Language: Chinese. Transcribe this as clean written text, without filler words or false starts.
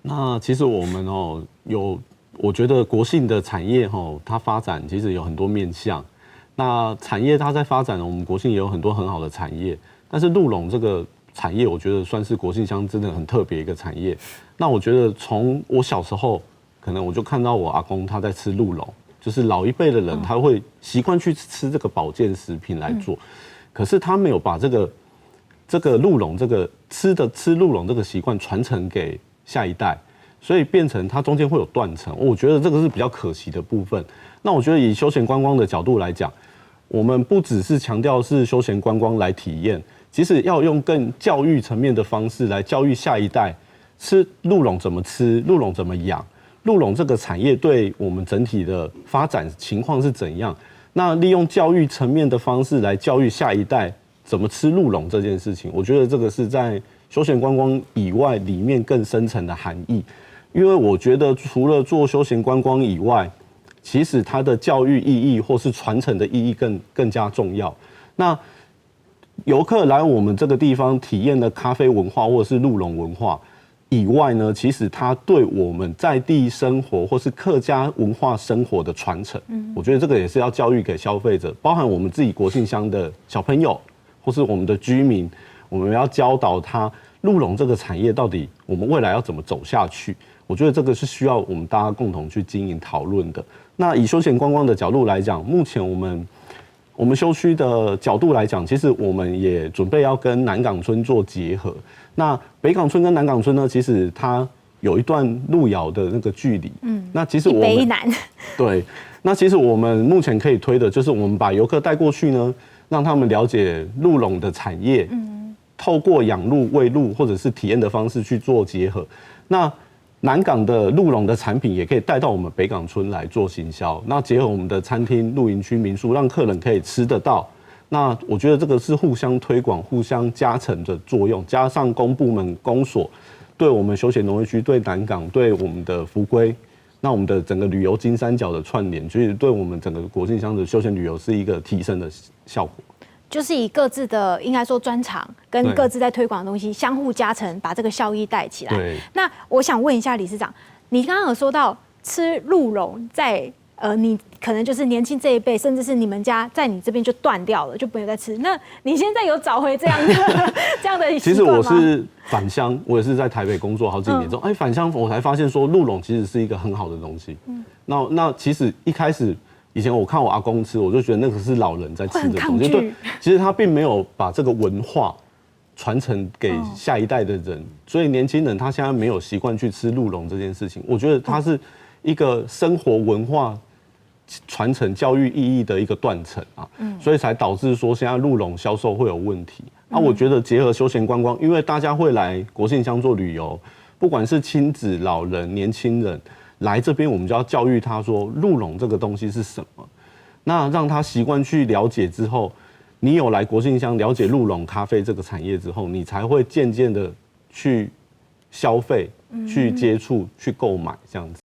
那其实我们我觉得国信的产业它发展其实有很多面向。那产业它在发展，我们国信也有很多很好的产业，但是鹿茸这个产业，我觉得算是国信乡真的很特别一个产业。那我觉得从我小时候，可能我就看到我阿公他在吃鹿茸，就是老一辈的人他会习惯去吃这个保健食品来做，可是他没有把这个鹿茸这个吃鹿茸这个习惯传承给下一代。所以变成它中间会有断层，我觉得这个是比较可惜的部分。那我觉得以休闲观光的角度来讲，我们不只是强调是休闲观光来体验，其实要用更教育层面的方式来教育下一代，吃鹿茸怎么吃，鹿茸怎么养，鹿茸这个产业对我们整体的发展情况是怎样。那利用教育层面的方式来教育下一代怎么吃鹿茸这件事情，我觉得这个是在休闲观光以外里面更深层的含义。因为我觉得除了做休闲观光以外，其实它的教育意义或是传承的意义更加重要。那游客来我们这个地方体验的咖啡文化或者是鹿茸文化以外呢，其实它对我们在地生活或是客家文化生活的传承，我觉得这个也是要教育给消费者，包含我们自己国信乡的小朋友或是我们的居民，我们要教导他鹿茸这个产业到底我们未来要怎么走下去。我觉得这个是需要我们大家共同去经营讨论的。那以休闲观光的角度来讲，目前我们休区的角度来讲，其实我们也准备要跟南港村做结合。那北港村跟南港村呢，其实它有一段路遥的那个距离。那其实我们一北一南。对，那其实我们目前可以推的就是我们把游客带过去呢，让他们了解鹿茸的产业。透过养鹿、喂鹿或者是体验的方式去做结合。那南港的鹿茸的产品也可以带到我们北港村来做行销，那结合我们的餐厅、露营区、民宿，让客人可以吃得到。那我觉得这个是互相推广、互相加成的作用，加上公部门、公所对我们休闲农业区、对南港、对我们的福龟，那我们的整个旅游金三角的串联，其实对我们整个国信乡的休闲旅游是一个提升的效果。就是以各自的应该说专长跟各自在推广的东西相互加成，把这个效益带起来。对。那我想问一下理事长，你刚刚有说到吃鹿茸在你可能就是年轻这一辈，甚至是你们家在你这边就断掉了，就没有再吃。那你现在有找回这样的这样的习惯吗？其实我是返乡，我也是在台北工作好几年之后，返乡我才发现说鹿茸其实是一个很好的东西。那其实一开始。以前我看我阿公吃，我就觉得那个是老人在吃的东西。对，其实他并没有把这个文化传承给下一代的人，所以年轻人他现在没有习惯去吃鹿茸这件事情。我觉得它是一个生活文化传承、教育意义的一个断层啊，所以才导致说现在鹿茸销售会有问题。我觉得结合休闲观光，因为大家会来国信乡做旅游，不管是亲子、老人、年轻人。来这边，我们就要教育他说，鹿茸这个东西是什么。那让他习惯去了解之后，你有来国信乡了解鹿茸咖啡这个产业之后，你才会渐渐的去消费、去接触、去购买这样子。